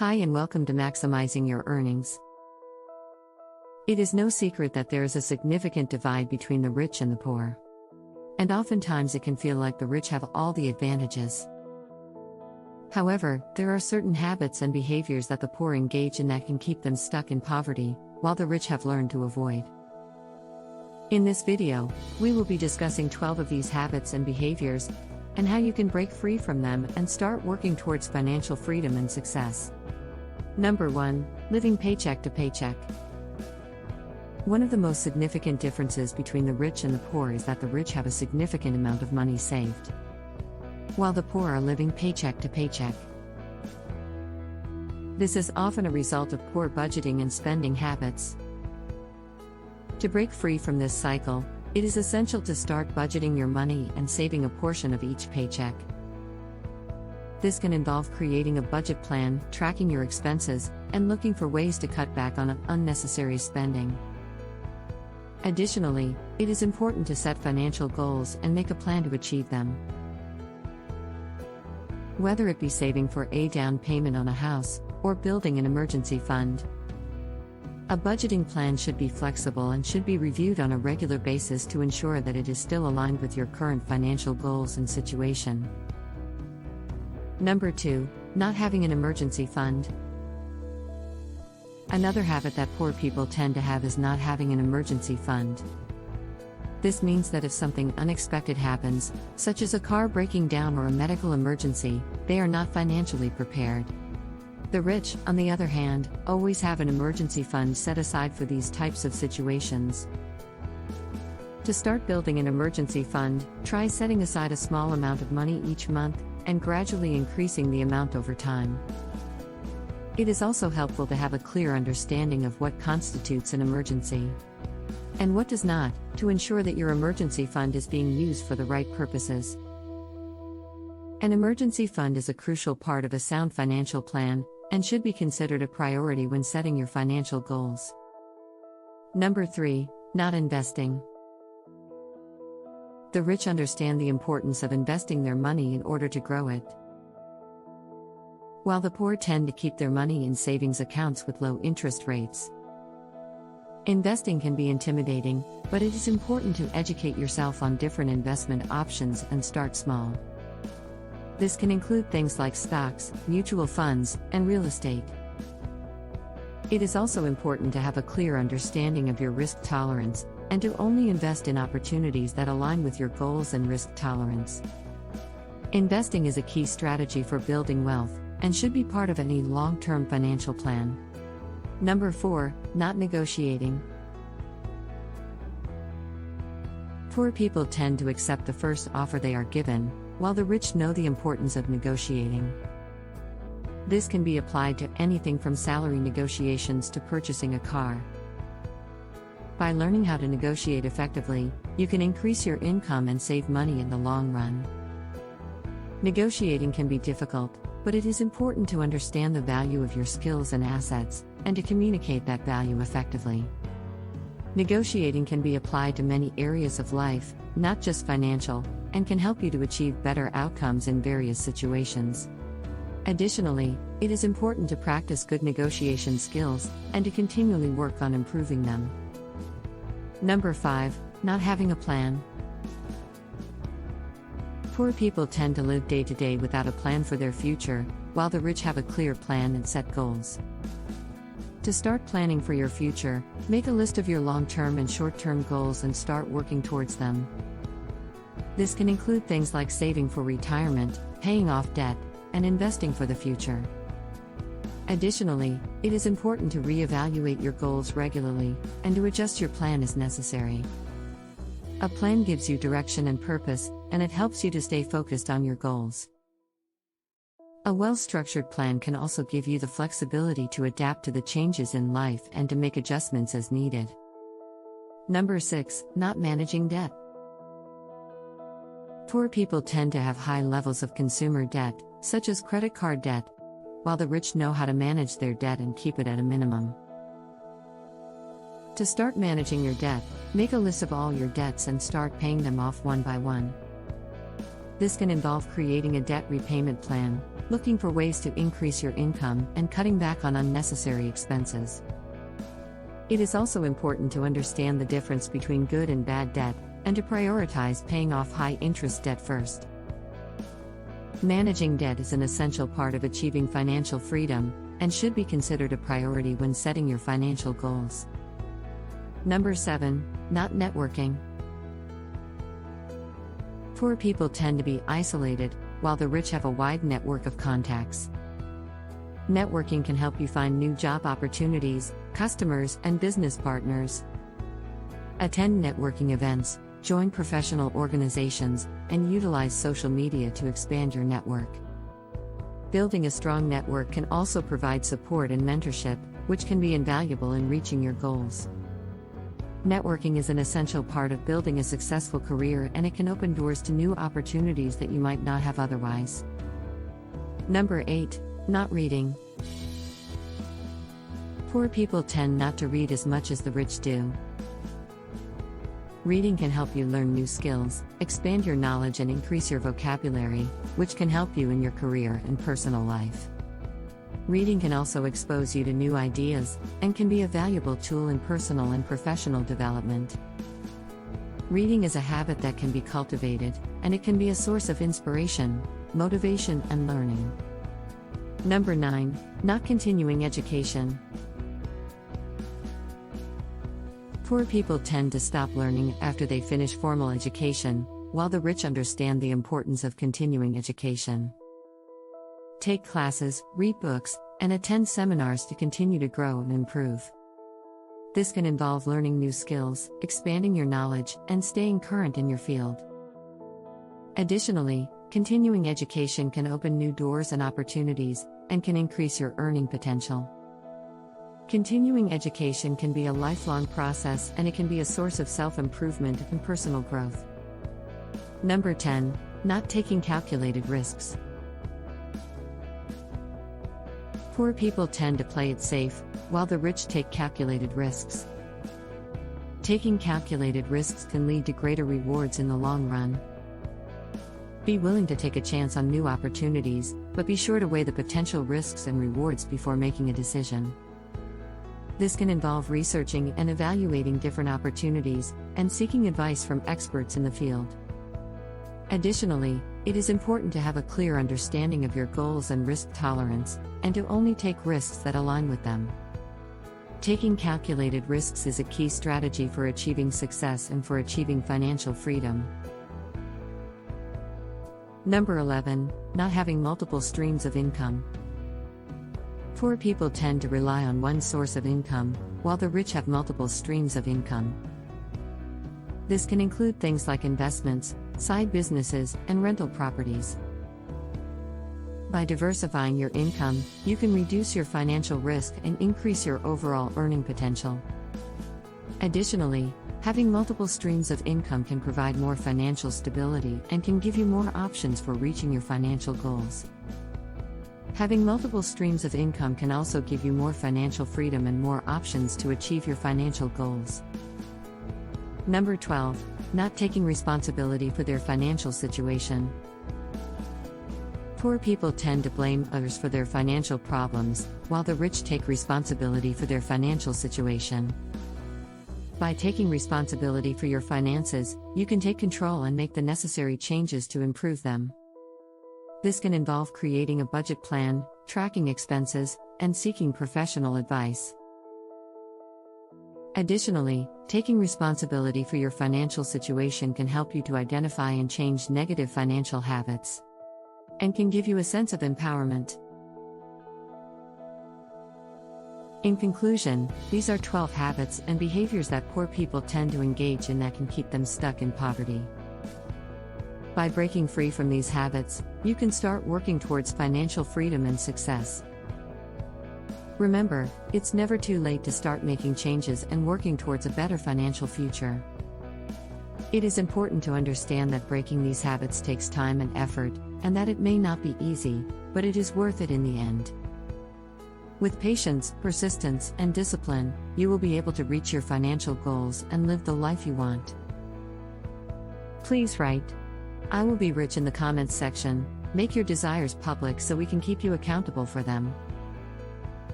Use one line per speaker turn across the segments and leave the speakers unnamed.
Hi and welcome to Maximizing Your Earnings. It is no secret that there is a significant divide between the rich and the poor. And oftentimes it can feel like the rich have all the advantages. However, there are certain habits and behaviors that the poor engage in that can keep them stuck in poverty, while the rich have learned to avoid. In this video, we will be discussing 12 of these habits and behaviors, and how you can break free from them and start working towards financial freedom and success. Number 1. Living paycheck to paycheck. One of the most significant differences between the rich and the poor is that the rich have a significant amount of money saved, while the poor are living paycheck to paycheck. This is often a result of poor budgeting and spending habits. To break free from this cycle, it is essential to start budgeting your money and saving a portion of each paycheck. This can involve creating a budget plan, tracking your expenses, and looking for ways to cut back on unnecessary spending. Additionally, it is important to set financial goals and make a plan to achieve them. Whether it be saving for a down payment on a house, or building an emergency fund. A budgeting plan should be flexible and should be reviewed on a regular basis to ensure that it is still aligned with your current financial goals and situation. Number 2. Not having an emergency fund. Another habit that poor people tend to have is not having an emergency fund. This means that if something unexpected happens, such as a car breaking down or a medical emergency, they are not financially prepared. The rich, on the other hand, always have an emergency fund set aside for these types of situations. To start building an emergency fund, try setting aside a small amount of money each month, and gradually increasing the amount over time. It is also helpful to have a clear understanding of what constitutes an emergency and what does not, to ensure that your emergency fund is being used for the right purposes. An emergency fund is a crucial part of a sound financial plan, and should be considered a priority when setting your financial goals. Number 3. Not investing. The rich understand the importance of investing their money in order to grow it, while the poor tend to keep their money in savings accounts with low interest rates. Investing can be intimidating, but it is important to educate yourself on different investment options and start small. This can include things like stocks, mutual funds, and real estate. It is also important to have a clear understanding of your risk tolerance, and to only invest in opportunities that align with your goals and risk tolerance. Investing is a key strategy for building wealth, and should be part of any long-term financial plan. Number 4. Not negotiating. Poor people tend to accept the first offer they are given, while the rich know the importance of negotiating. This can be applied to anything from salary negotiations to purchasing a car. By learning how to negotiate effectively, you can increase your income and save money in the long run. Negotiating can be difficult, but it is important to understand the value of your skills and assets, and to communicate that value effectively. Negotiating can be applied to many areas of life, not just financial, and can help you to achieve better outcomes in various situations. Additionally, it is important to practice good negotiation skills, and to continually work on improving them. Number 5. Not having a plan. Poor people tend to live day to day without a plan for their future, while the rich have a clear plan and set goals. To start planning for your future, make a list of your long-term and short-term goals and start working towards them. This can include things like saving for retirement, paying off debt, and investing for the future. Additionally, it is important to reevaluate your goals regularly, and to adjust your plan as necessary. A plan gives you direction and purpose, and it helps you to stay focused on your goals. A well-structured plan can also give you the flexibility to adapt to the changes in life and to make adjustments as needed. Number 6. Not managing debt. Poor people tend to have high levels of consumer debt, such as credit card debt, while the rich know how to manage their debt and keep it at a minimum. To start managing your debt, make a list of all your debts and start paying them off one by one. This can involve creating a debt repayment plan, looking for ways to increase your income, and cutting back on unnecessary expenses. It is also important to understand the difference between good and bad debt, and to prioritize paying off high-interest debt first. Managing debt is an essential part of achieving financial freedom, and should be considered a priority when setting your financial goals. Number 7. Not networking. Poor people tend to be isolated, while the rich have a wide network of contacts. Networking can help you find new job opportunities, customers, and business partners. Attend networking events, join professional organizations, and utilize social media to expand your network. Building a strong network can also provide support and mentorship, which can be invaluable in reaching your goals. Networking is an essential part of building a successful career, and it can open doors to new opportunities that you might not have otherwise. Number 8. Not reading. Poor people tend not to read as much as the rich do. Reading can help you learn new skills, expand your knowledge, and increase your vocabulary, which can help you in your career and personal life. Reading can also expose you to new ideas, and can be a valuable tool in personal and professional development. Reading is a habit that can be cultivated, and it can be a source of inspiration, motivation, and learning. Number 9. Not continuing education. Poor people tend to stop learning after they finish formal education, while the rich understand the importance of continuing education. Take classes, read books, and attend seminars to continue to grow and improve. This can involve learning new skills, expanding your knowledge, and staying current in your field. Additionally, continuing education can open new doors and opportunities, and can increase your earning potential. Continuing education can be a lifelong process, and it can be a source of self-improvement and personal growth. Number 10. Not taking calculated risks. Poor people tend to play it safe, while the rich take calculated risks. Taking calculated risks can lead to greater rewards in the long run. Be willing to take a chance on new opportunities, but be sure to weigh the potential risks and rewards before making a decision. This can involve researching and evaluating different opportunities, and seeking advice from experts in the field. Additionally, it is important to have a clear understanding of your goals and risk tolerance, and to only take risks that align with them. Taking calculated risks is a key strategy for achieving success and for achieving financial freedom. Number 11. Not having multiple streams of income. Poor people tend to rely on one source of income, while the rich have multiple streams of income. This can include things like investments, side businesses, and rental properties. By diversifying your income, you can reduce your financial risk and increase your overall earning potential. Additionally, having multiple streams of income can provide more financial stability and can give you more options for reaching your financial goals. Having multiple streams of income can also give you more financial freedom and more options to achieve your financial goals. Number 12. Not taking responsibility for their financial situation. Poor people tend to blame others for their financial problems, while the rich take responsibility for their financial situation. By taking responsibility for your finances, you can take control and make the necessary changes to improve them. This can involve creating a budget plan, tracking expenses, and seeking professional advice. Additionally, taking responsibility for your financial situation can help you to identify and change negative financial habits, and can give you a sense of empowerment. In conclusion, these are 12 habits and behaviors that poor people tend to engage in that can keep them stuck in poverty. By breaking free from these habits, you can start working towards financial freedom and success. Remember, it's never too late to start making changes and working towards a better financial future. It is important to understand that breaking these habits takes time and effort, and that it may not be easy, but it is worth it in the end. With patience, persistence, and discipline, you will be able to reach your financial goals and live the life you want. Please write, I will be rich in the comments section. Make your desires public so we can keep you accountable for them.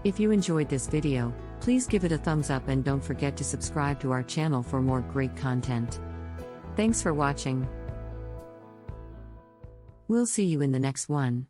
If you enjoyed this video, please give it a thumbs up and don't forget to subscribe to our channel for more great content. Thanks for watching. We'll see you in the next one.